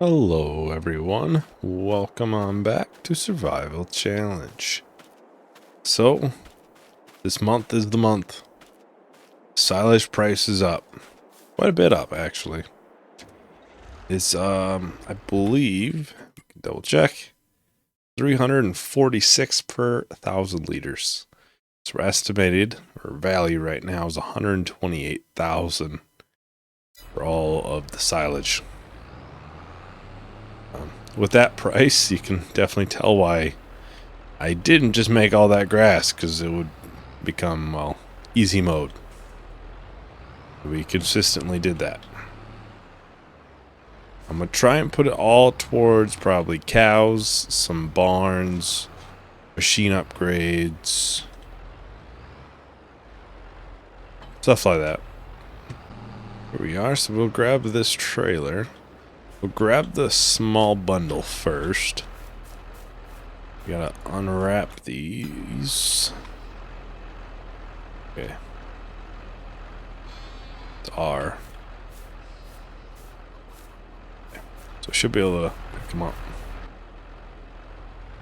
Hello everyone, welcome on back to Survival Challenge. So, this month is the month. Silage price is up. Quite a bit up actually. It's I believe, double check, 346 per 1,000 liters. So estimated, or value right now is 128,000 for all of the silage. With that price, you can definitely tell why I didn't just make all that grass, because it would become, well, easy mode. We consistently did that. I'm going to try and put it all towards probably cows, some barns, machine upgrades, stuff like that. Here we are, so we'll grab this trailer. We'll grab the small bundle first. We gotta unwrap these. Okay. It's R. Okay. So I should be able to pick them up.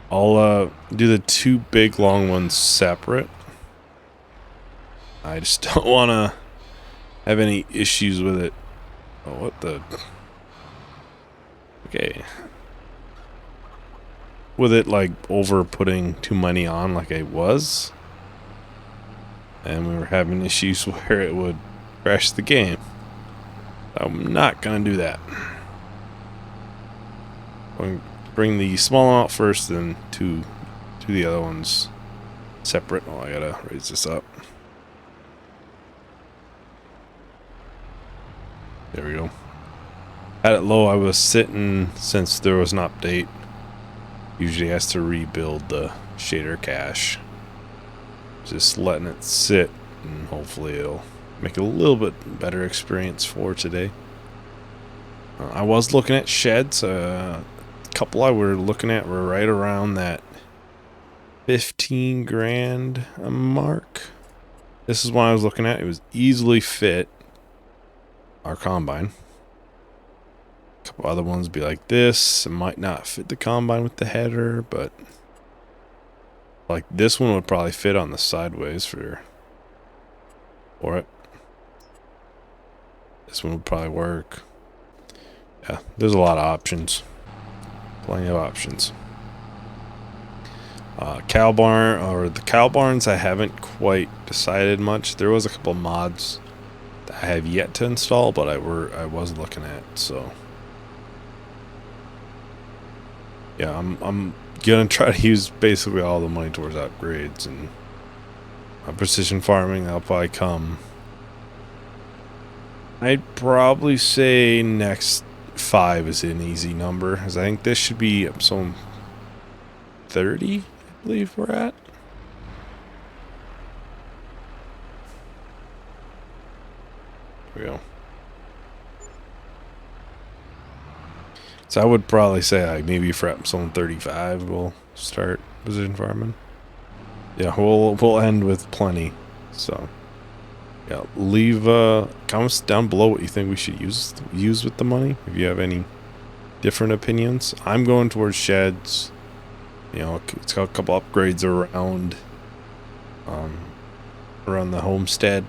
I'll do the two big long ones separate. I just don't want to have any issues with it. Oh, what the... Okay. With it, like, over putting too many on like I was. And we were having issues where it would crash the game. I'm not going to do that. I'm going to bring the small one out first, then to the other ones separate. Oh, I got to raise this up. There we go. Had it low, I was sitting since there was an update. Usually has to rebuild the shader cache. Just letting it sit, and hopefully it'll make it a little bit better experience for today. I was looking at sheds. A couple I were looking at were right around that 15 grand a mark. This is one I was looking at. It was easily fit our combine. A couple other ones be like this. It might not fit the combine with the header, but like this one would probably fit on the sideways for it. This one would probably work. Yeah, there's a lot of options. Plenty of options. Cow barn, or the cow barns, I haven't quite decided much. There was a couple mods that I have yet to install, but I was looking at, so yeah, I'm gonna try to use basically all the money towards upgrades and precision farming. That'll probably come. I'd probably say next 5 is an easy number, because I think this should be some 30, I believe we're at. There we go. So I would probably say like maybe for episode 35 we'll start precision farming. Yeah, we'll end with plenty. So yeah, leave comments down below what you think we should use with the money. If you have any different opinions, I'm going towards sheds. You know, it's got a couple upgrades around the homestead.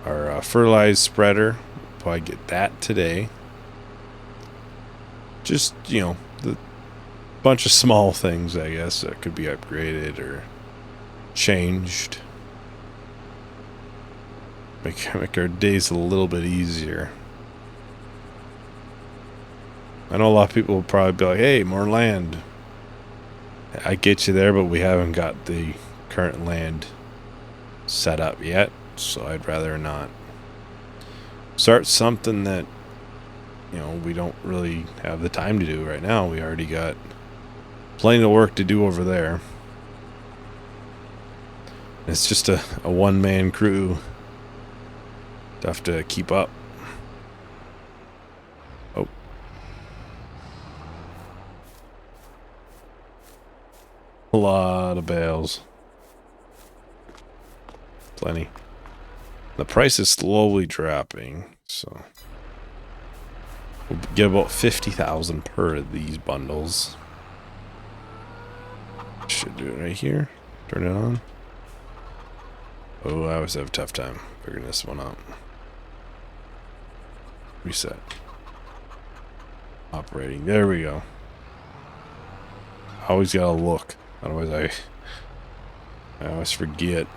Our fertilized spreader, probably get that today. Just, you know, the bunch of small things, I guess, that could be upgraded or changed. Make our days a little bit easier. I know a lot of people will probably be like, hey, more land. I get you there, but we haven't got the current land set up yet, so I'd rather not start something that, you know, we don't really have the time to do right now. We already got plenty of work to do over there. It's just a one-man crew. Have to keep up. Oh. A lot of bales. Plenty. The price is slowly dropping, so We'll get about 50,000 per of these bundles. Should do it right here. Turn it on. Oh, I always have a tough time figuring this one out. Reset. Operating. There we go. I always gotta look. Otherwise I always forget.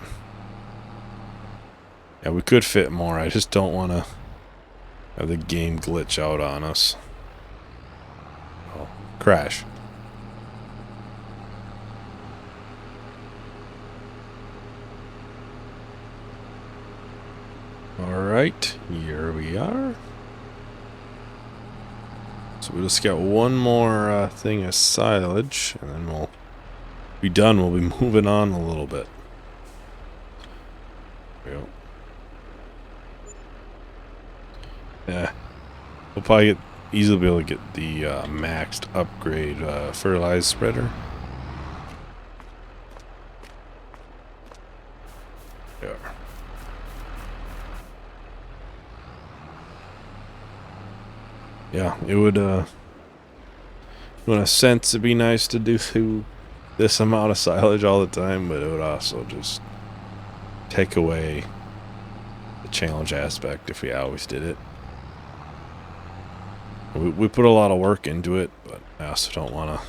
Yeah, we could fit more. I just don't want to have the game glitch out on us. Oh, crash. Alright, here we are. So we just got one more thing of silage, and then we'll be done. We'll be moving on a little bit. There we go. Yeah, we'll probably easily be able to get the maxed upgrade fertilizer spreader. There. Yeah, it would, in a sense, it'd be nice to do this amount of silage all the time, but it would also just take away the challenge aspect if we always did it. We put a lot of work into it, but I also don't want to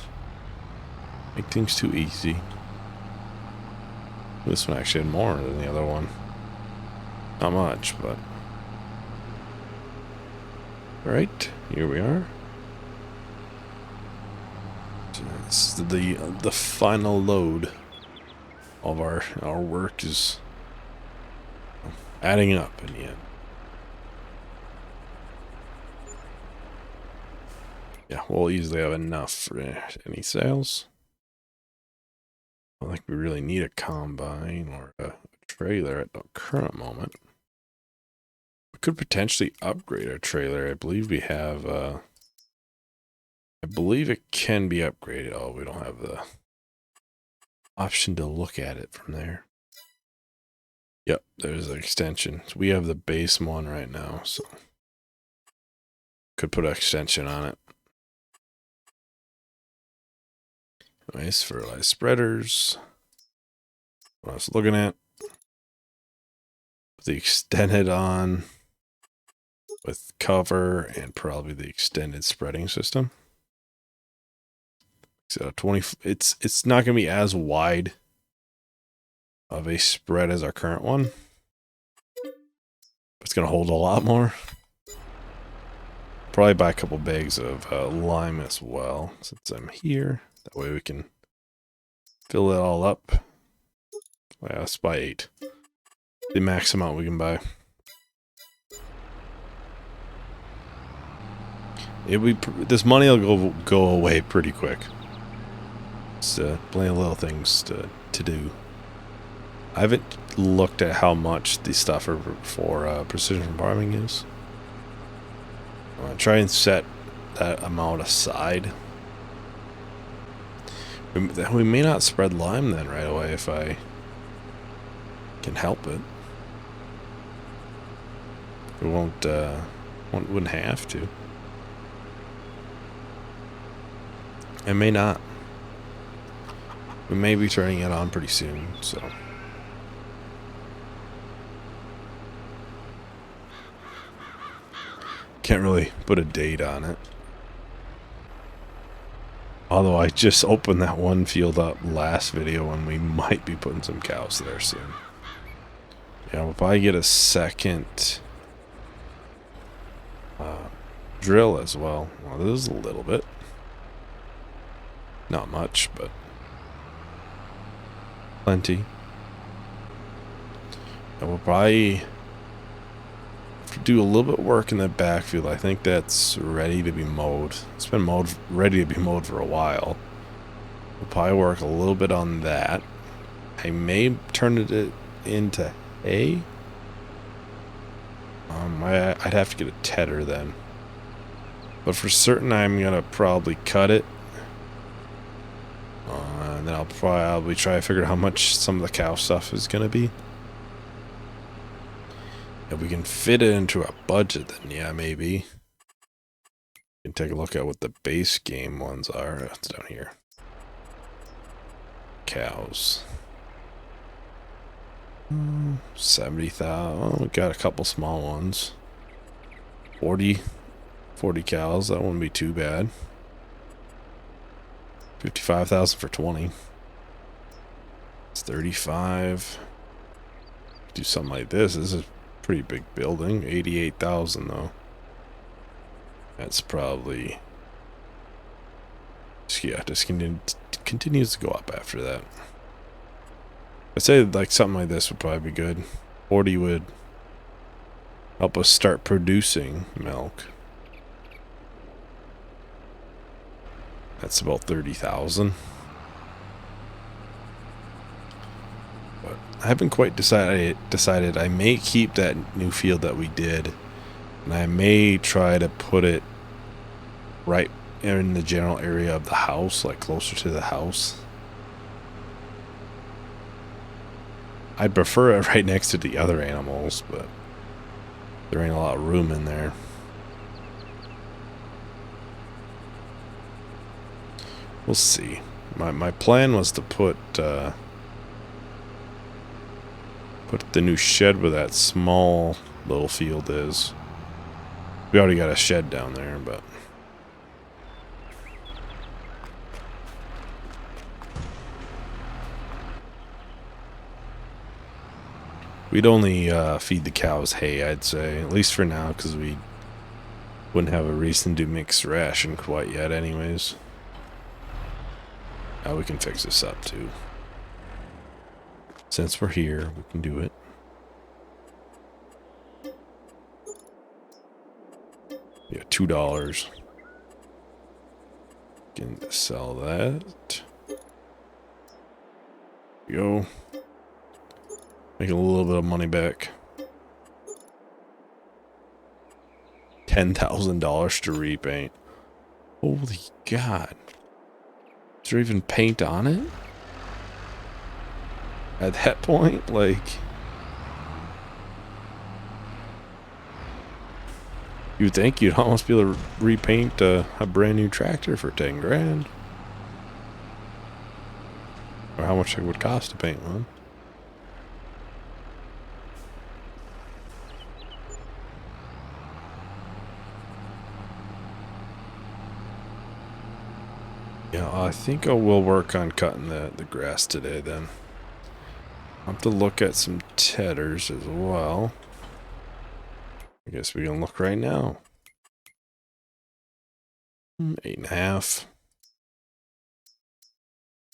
make things too easy. This one actually had more than the other one. Not much, but... Alright, here we are. So this is the final load of our work is adding up in the end. Yeah, we'll easily have enough for any sales. I don't think we really need a combine or a trailer at the current moment. We could potentially upgrade our trailer. I believe we have, I believe it can be upgraded. Oh, we don't have the option to look at it from there. Yep, there's an extension. So we have the base one right now, so could put an extension on it. Nice fertilizer spreaders. What I was looking at. The extended on with cover and probably the extended spreading system. So 20. It's not going to be as wide of a spread as our current one. But it's going to hold a lot more. Probably buy a couple bags of lime as well since I'm here. That way we can fill it all up. Yeah, let's buy 8. The max amount we can buy. This money will go away pretty quick. It's plenty of little things to do. I haven't looked at how much the stuff for precision farming is. I'm gonna try and set that amount aside. We may not spread lime then right away if I can help it. We wouldn't have to. It may not. We may be turning it on pretty soon, so. Can't really put a date on it. Although I just opened that one field up last video and we might be putting some cows there soon. Yeah, we'll probably get a second drill as well. Well, this is a little bit. Not much, but plenty. And we'll probably do a little bit of work in the backfield. I think that's ready to be mowed. It's been ready to be mowed for a while. We'll probably work a little bit on that. I may turn it into hay. I'd have to get a tedder then. But for certain, I'm gonna probably cut it. And then I'll probably try to figure out how much some of the cow stuff is gonna be. If we can fit it into our budget, then yeah, maybe. can take a look at what the base game ones are. It's down here. Cows. 70,000. Oh, we got a couple small ones. 40 cows. That wouldn't be too bad. 55,000 for 20. It's 35. Do something like this. This is a pretty big building. 88,000 though. That's probably, yeah, just continues to go up after that. I'd say like something like this would probably be good. 40 would help us start producing milk. That's about 30,000. But I haven't quite decided. I may keep that new field that we did, and I may try to put it right in the general area of the house, like closer to the house. I'd prefer it right next to the other animals, but there ain't a lot of room in there. We'll see. My plan was to put the new shed where that small little field is. We already got a shed down there, but we'd only feed the cows hay, I'd say, at least for now, because we wouldn't have a reason to mix ration quite yet anyways. Now we can fix this up too. Since we're here, we can do it. Yeah, $2. Can sell that. Go. Make a little bit of money back. $10,000 to repaint. Holy God. Is there even paint on it? At that point, like, you'd think you'd almost be able to repaint a brand new tractor for 10 grand. Or how much it would cost to paint one. Yeah, I think I will work on cutting the grass today then. I'll have to look at some tedders as well. I guess we can look right now. 8.5.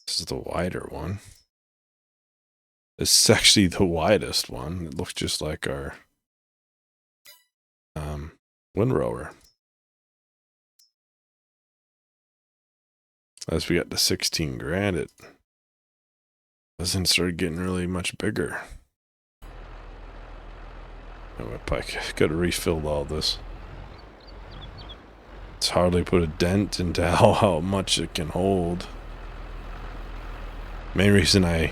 This is the wider one. This is actually the widest one. It looks just like our windrower. As we got to 16 grand, it doesn't start getting really much bigger. I probably could have refilled all this. It's hardly put a dent into how much it can hold. Main reason I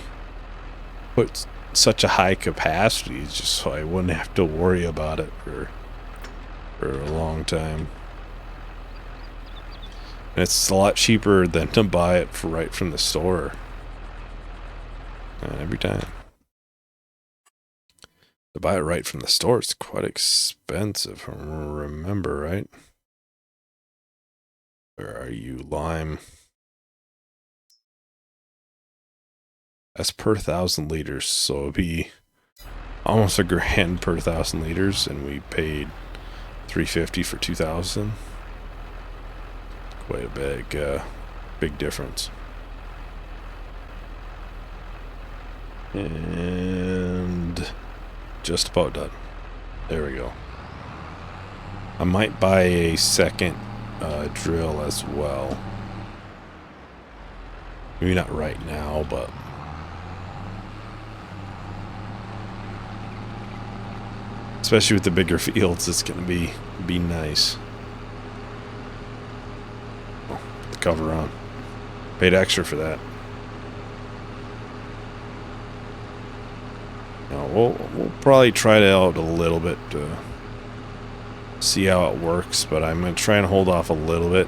put such a high capacity is just so I wouldn't have to worry about it for a long time. And it's a lot cheaper than to buy it right from the store. Every time. To buy it right from the store, it's quite expensive. Remember, right? Where are you, lime? That's per 1,000 liters, so it'd be almost $1 grand per 1,000 liters, and we paid $350 for 2,000. Quite a big difference. And just about done. There we go. I might buy a second drill as well. Maybe not right now, but especially with the bigger fields, it's gonna be nice. Oh, put the cover on. Paid extra for that. Now we'll probably try it out a little bit. see how it works, but I'm going to try and hold off a little bit.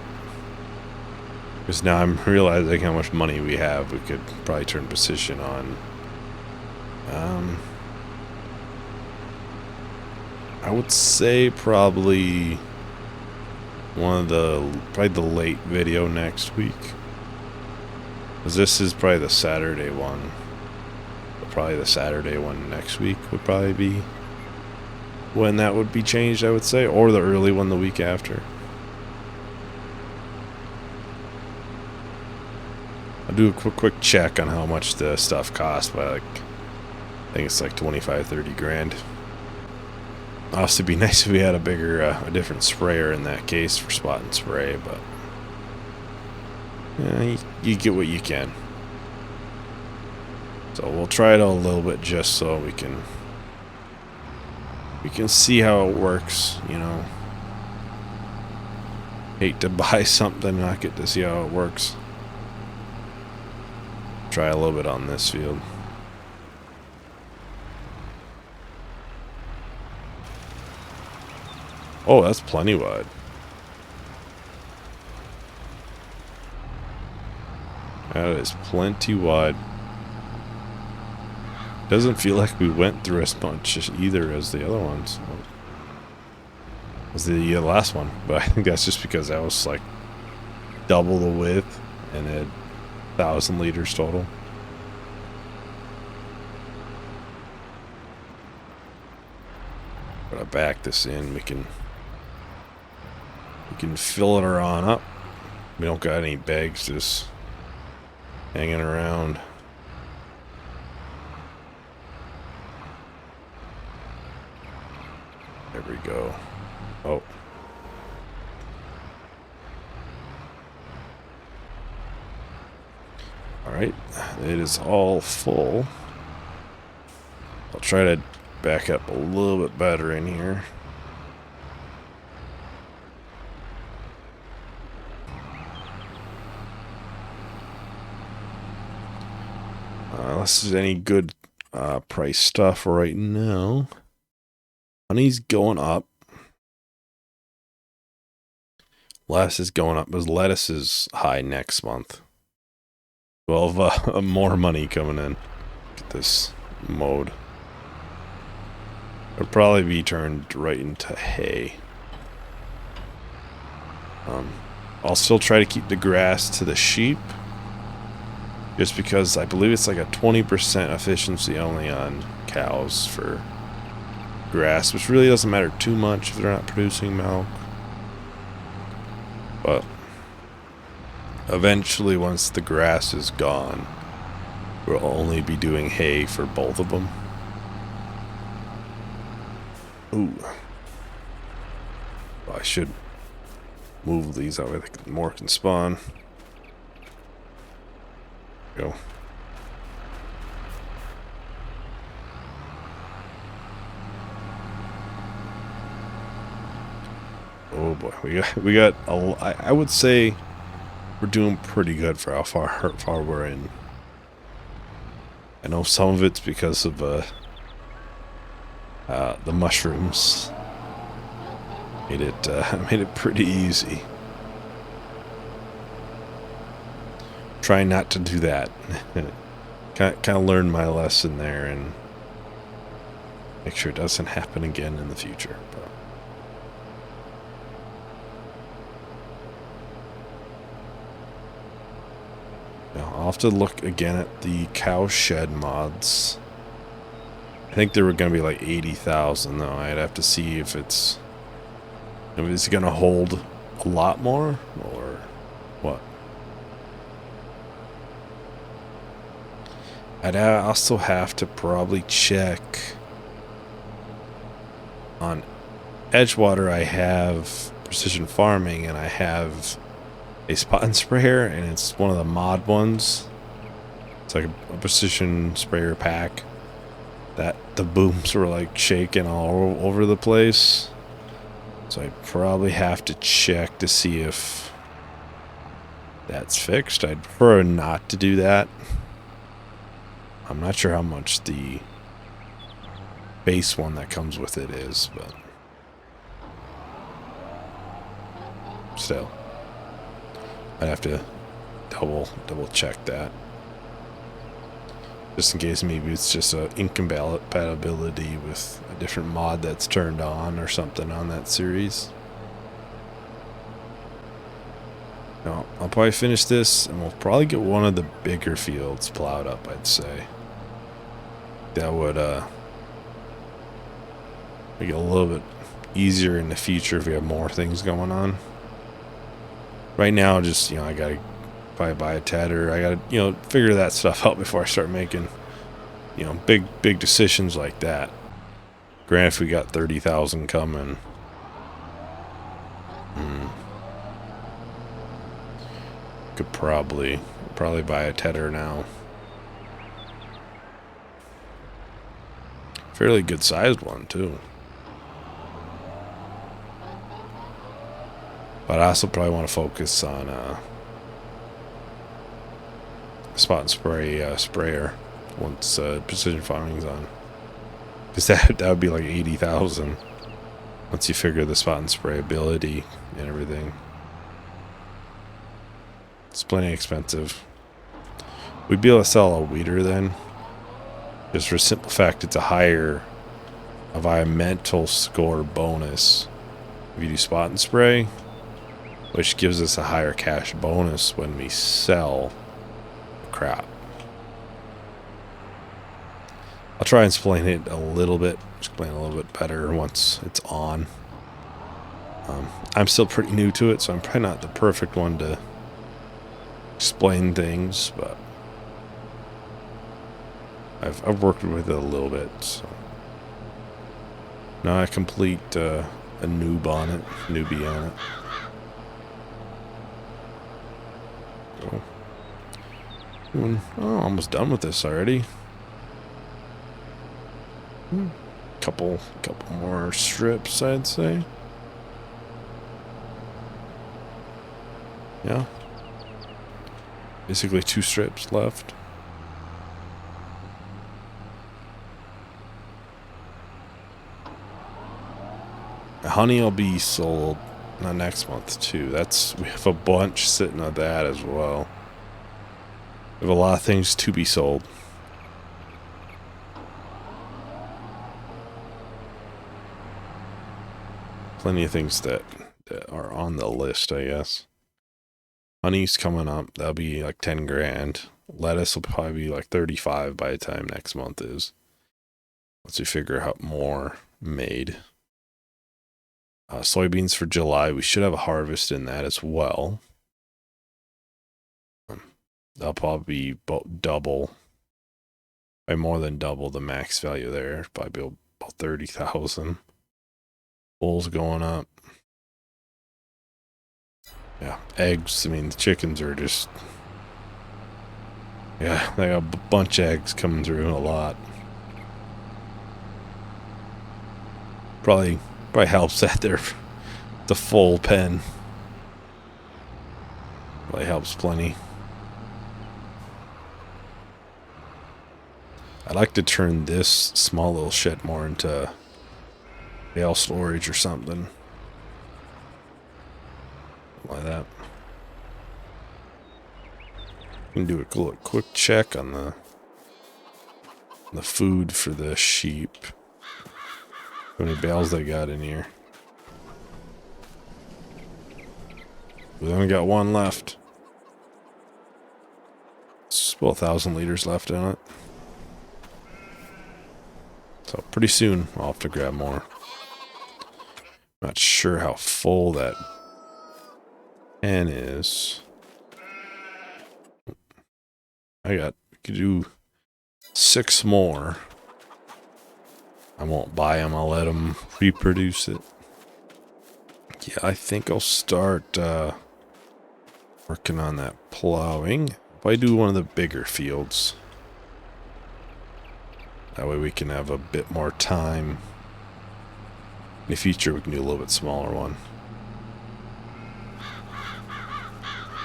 Because now I'm realizing how much money we have. We could probably turn precision on. I would say probably probably the late video next week. Because this is probably the Saturday one. But probably the Saturday one next week would probably be when that would be changed, I would say. Or the early one the week after. I'll do a quick check on how much the stuff costs, but I think it's like 25, 30 grand. Obviously, it'd be nice if we had a different sprayer in that case for spot and spray, but yeah, you get what you can. So we'll try it a little bit just so we can see how it works, you know. Hate to buy something and not get to see how it works. Try a little bit on this field. Oh, that's plenty wide. That is plenty wide. Doesn't feel like we went through as much either as the other ones. Was the last one, but I think that's just because that was like double the width and it 1,000 liters total. Gotta back this in. We can fill it on up. We don't got any bags just hanging around. There we go. Oh. Alright, it is all full. I'll try to back up a little bit better in here. Unless there's any good price stuff right now. Honey's going up. Lettuce is going up, because lettuce is high next month. 12 more money coming in. Get this mode. It'll probably be turned right into hay. I'll still try to keep the grass to the sheep. Just because I believe it's like a 20% efficiency only on cows for grass, which really doesn't matter too much if they're not producing milk. But eventually, once the grass is gone, we'll only be doing hay for both of them. Ooh. Well, I should move these out. I think more can spawn. Go. Oh boy, we got I would say we're doing pretty good for how far we're in. I know some of it's because of the mushrooms. Made it pretty easy. Try not to do that. kind of learn my lesson there and make sure it doesn't happen again in the future. But now, I'll have to look again at the cow shed mods. I think there were going to be like 80,000 though. I'd have to see if it's going to hold a lot more or what. I'd also have to probably check on Edgewater. I have precision farming and I have a spot and sprayer, and it's one of the mod ones. It's like a precision sprayer pack that the booms were like shaking all over the place. So I probably have to check to see if that's fixed. I'd prefer not to do that. I'm not sure how much the base one that comes with it is, but still. I'd have to double check that. Just in case maybe it's just a incompatibility with a different mod that's turned on or something on that series. No, I'll probably finish this and we'll probably get one of the bigger fields plowed up, I'd say. That would make it a little bit easier in the future if we have more things going on. Right now, just, I gotta probably buy a tedder. I gotta, figure that stuff out before I start making, big decisions like that. Granted, if we got 30,000 coming, could probably buy a tedder now. Fairly good sized one too. But I also probably want to focus on spot and spray sprayer once precision farming's on, because that would be like 80,000 once you figure the spot and spray ability and everything. It's plenty expensive. We'd be able to sell a weeder then, just for the simple fact it's a higher environmental score bonus if you do spot and spray, which gives us a higher cash bonus when we sell the crop. I'll try and explain it a little bit better once it's on. I'm still pretty new to it, so I'm probably not the perfect one to explain things, but I've worked with it a little bit. So now I complete a newbie on it. Almost done with this already. Couple more strips, I'd say. Yeah. Basically 2 strips left. Honey will be sold next month too. We have a bunch sitting on that as well. We have a lot of things to be sold. Plenty of things that are on the list, I guess. Honey's coming up. That'll be like 10 grand. Lettuce will probably be like 35 by the time next month is. Once we figure out more made. Soybeans for July. We should have a harvest in that as well. That'll probably be double. By more than double the max value there. Probably be about 30,000. Bulls going up. Yeah, eggs. I mean, the chickens are just... Yeah, they got a bunch of eggs coming through, a lot. Probably helps that they're the full pen. Probably helps plenty. I'd like to turn this small little shed more into bale storage or something. Like that. Can do a quick check on the food for the sheep. How many bales they got in here? We only got 1 left. It's about 1,000 liters left in it. So pretty soon I'll have to grab more. Not sure how full that pen is. We could do 6 more. I won't buy them. I'll let them reproduce it. Yeah, I think I'll start working on that plowing. If I do one of the bigger fields, that way we can have a bit more time. In the future, we can do a little bit smaller one.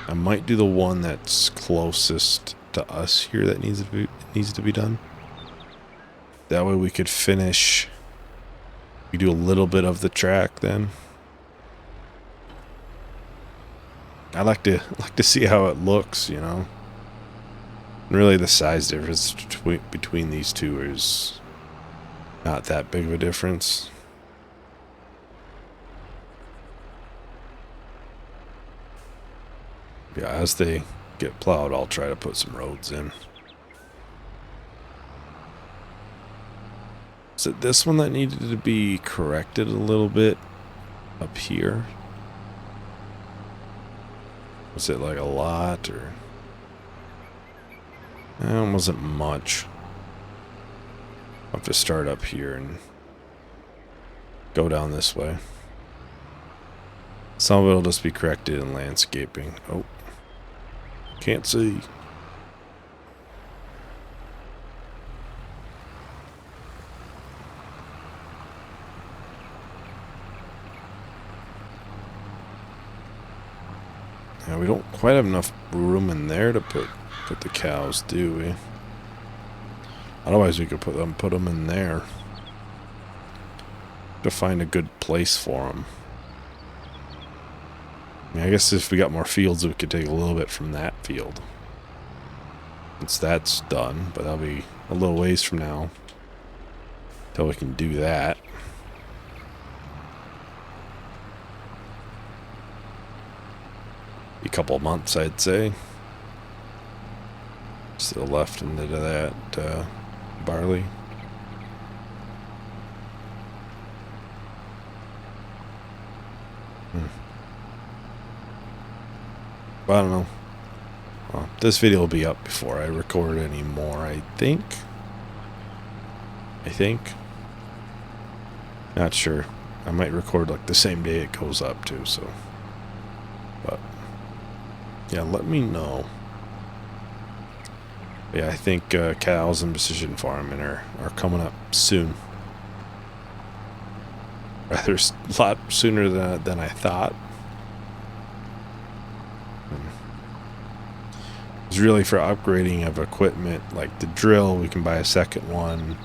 I might do the one that's closest to us here that needs to be done. That way we could finish. We do a little bit of the track then. I like to see how it looks, you know. And really, the size difference between these two is not that big of a difference. Yeah, as they get plowed, I'll try to put some roads in. Is it this one that needed to be corrected a little bit up here? Was it like a lot, or it wasn't much? I'll have to start up here and go down this way. Some of it will just be corrected in landscaping. Oh, can't see. Now we don't quite have enough room in there to put the cows, do we? Otherwise, we could put them in there to find a good place for them. I mean, I guess if we got more fields, we could take a little bit from that field. Once that's done, but that'll be a little ways from now till we can do that. A couple of months, I'd say. Still left into that barley. I don't know. Well, this video will be up before I record any more, I think. Not sure. I might record like the same day it goes up too, so. But yeah, let me know. Yeah, I think cows and precision farming are coming up soon. Rather a lot sooner than I thought. It's really for upgrading of equipment, like the drill. We can buy a second one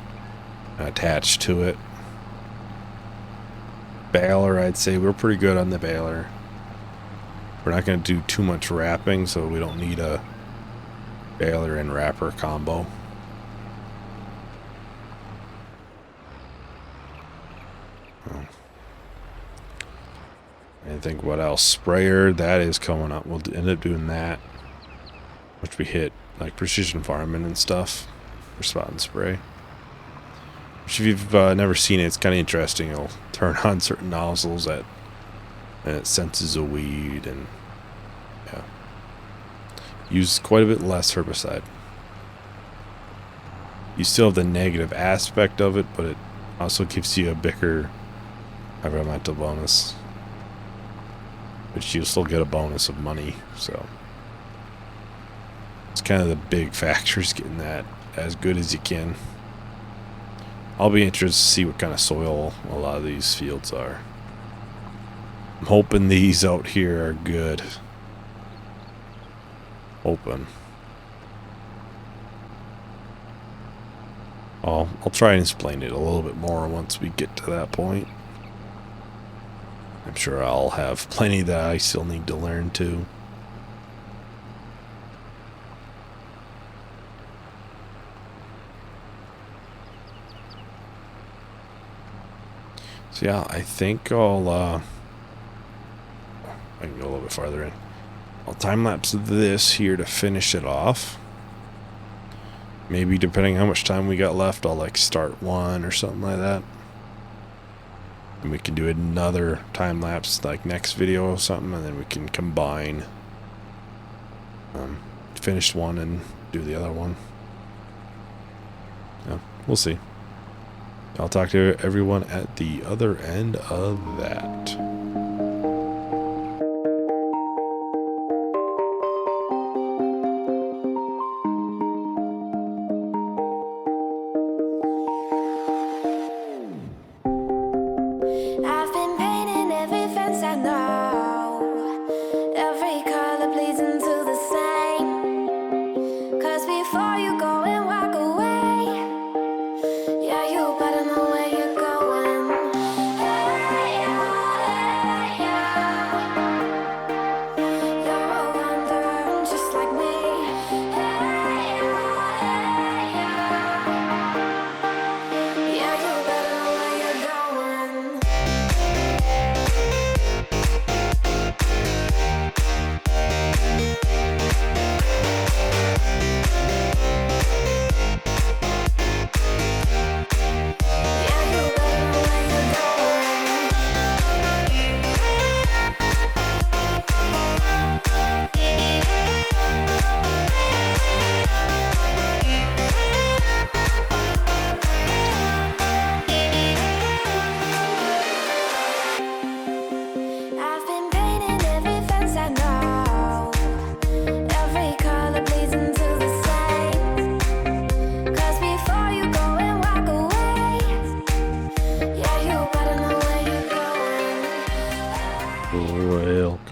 attached to it. Baler, I'd say we're pretty good on the baler. We're not going to do too much wrapping, so we don't need a baler and wrapper combo. I think what else? Sprayer, that is coming up. We'll end up doing that. Which we hit like precision farming and stuff for spot and spray. Which if you've never seen it, it's kind of interesting. It'll turn on certain nozzles and it senses a weed, and yeah, use quite a bit less herbicide. You still have the negative aspect of it, but it also gives you a bigger environmental bonus, which you'll still get a bonus of money. So it's kind of the big factors, getting that as good as you can. I'll be interested to see what kind of soil a lot of these fields are. I'm hoping these out here are good. Hoping. I'll try and explain it a little bit more once we get to that point. I'm sure I'll have plenty that I still need to learn too. So yeah, I think I can go a little bit farther in. I'll time-lapse this here to finish it off. Maybe depending how much time we got left, I'll like start one or something like that. And we can do another time-lapse like next video or something, and then we can combine finish one and do the other one. Yeah, we'll see. I'll talk to everyone at the other end of that. I've been painting every fence I know. Every color bleeds into the same. 'Cause before you go and walk away, yeah, you better know where you're going. Hey,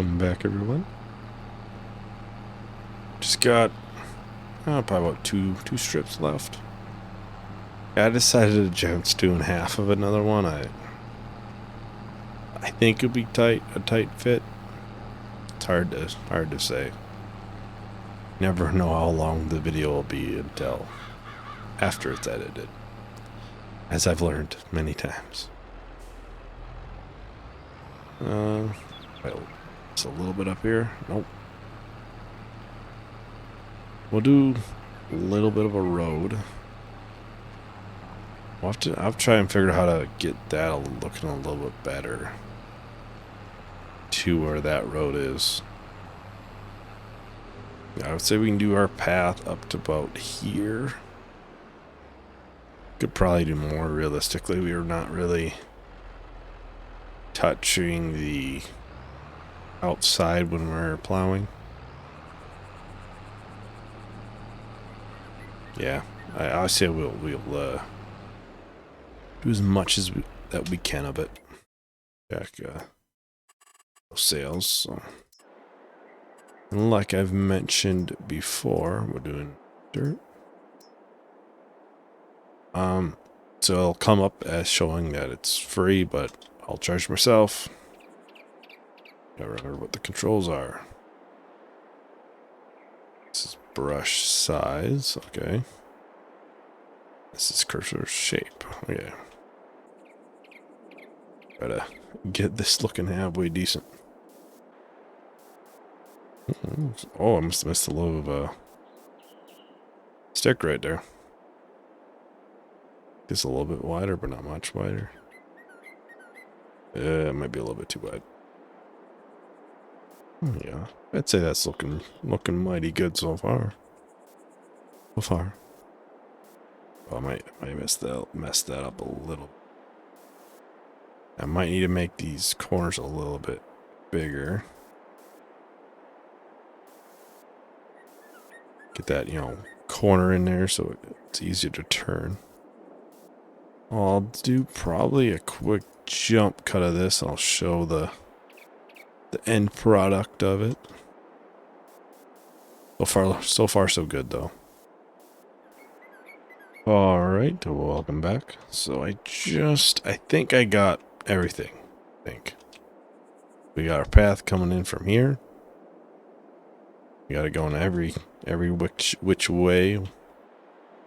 Welcome back, everyone. Just got probably about two strips left. I decided to just do in half of another one. I think it'd be a tight fit. It's hard to say. Never know how long the video will be until after it's edited, as I've learned many times. It's a little bit up here. Nope. We'll do a little bit of a road. I'll try and figure out how to get that looking a little bit better to where that road is. I would say we can do our path up to about here. Could probably do more realistically. We are not really touching the outside when we're plowing. Yeah, I say we'll do as much as that we can of it. Check sales. So, and like I've mentioned before, we're doing dirt. So it'll come up as showing that it's free, but I'll charge myself. Gotta remember what the controls are. This is brush size, okay. This is cursor shape, okay. Gotta get this looking halfway decent. Oh, I must have missed a little of a stick right there. Just a little bit wider, but not much wider. It might be a little bit too wide. Yeah, I'd say that's looking mighty good so far. Oh, I might mess that up a little. I might need to make these corners a little bit bigger. Get that, corner in there so it's easier to turn. I'll do probably a quick jump cut of this. I'll show the end product of it. So far so good though. Alright, welcome back. So I think I got everything. We got our path coming in from here. We got it going every which way.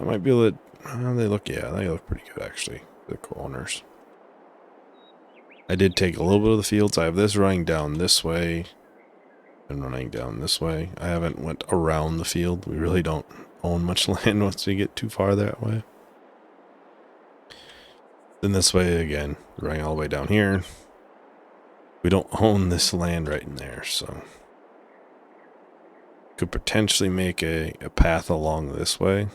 I might be able to, they look pretty good actually, the corners. I did take a little bit of the fields. I have this running down this way and running down this way. I haven't went around the field. We really don't own much land once we get too far that way. Then this way again, running all the way down here. We don't own this land right in there, so could potentially make a path along this way.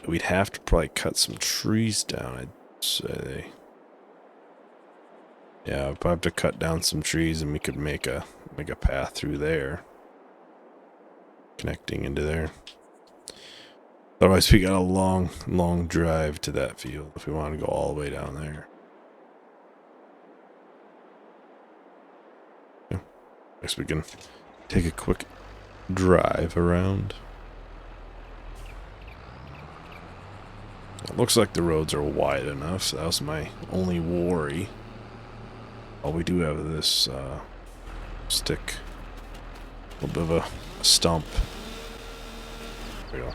We'd have to probably cut some trees down, I'd say. Yeah, we'd probably have to cut down some trees and we could make a path through there. Connecting into there. Otherwise we got a long drive to that field if we want to go all the way down there. Yeah. Guess we can take a quick drive around. It looks like the roads are wide enough, so that was my only worry. Oh, we do have this stick. A little bit of a stump. There we go.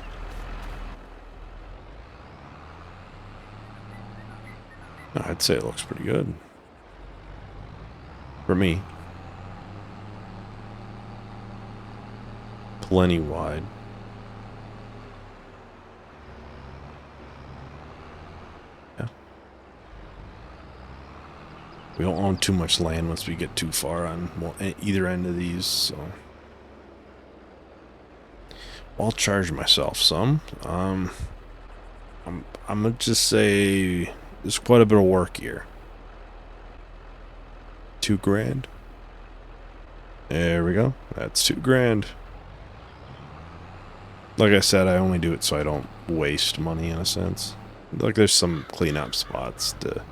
I'd say it looks pretty good. For me. Plenty wide. Yeah. We don't own too much land once we get too far on either end of these, so I'll charge myself some. I'm gonna just say there's quite a bit of work here. $2,000. There we go. That's $2,000. Like I said, I only do it so I don't waste money in a sense. Like there's some cleanup spots that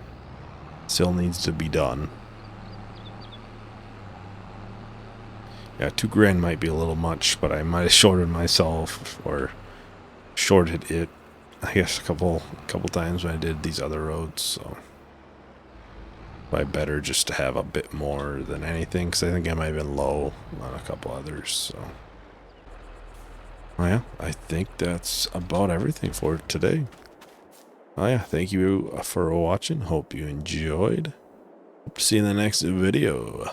still needs to be done. Yeah, 2 grand might be a little much, but I might have shorted myself or shorted it, I guess, a couple times when I did these other roads. So probably better just to have a bit more than anything, because I think I might have been low on a couple others. So oh yeah, I think that's about everything for today. Oh yeah, thank you for watching. Hope you enjoyed. Hope to see you in the next video.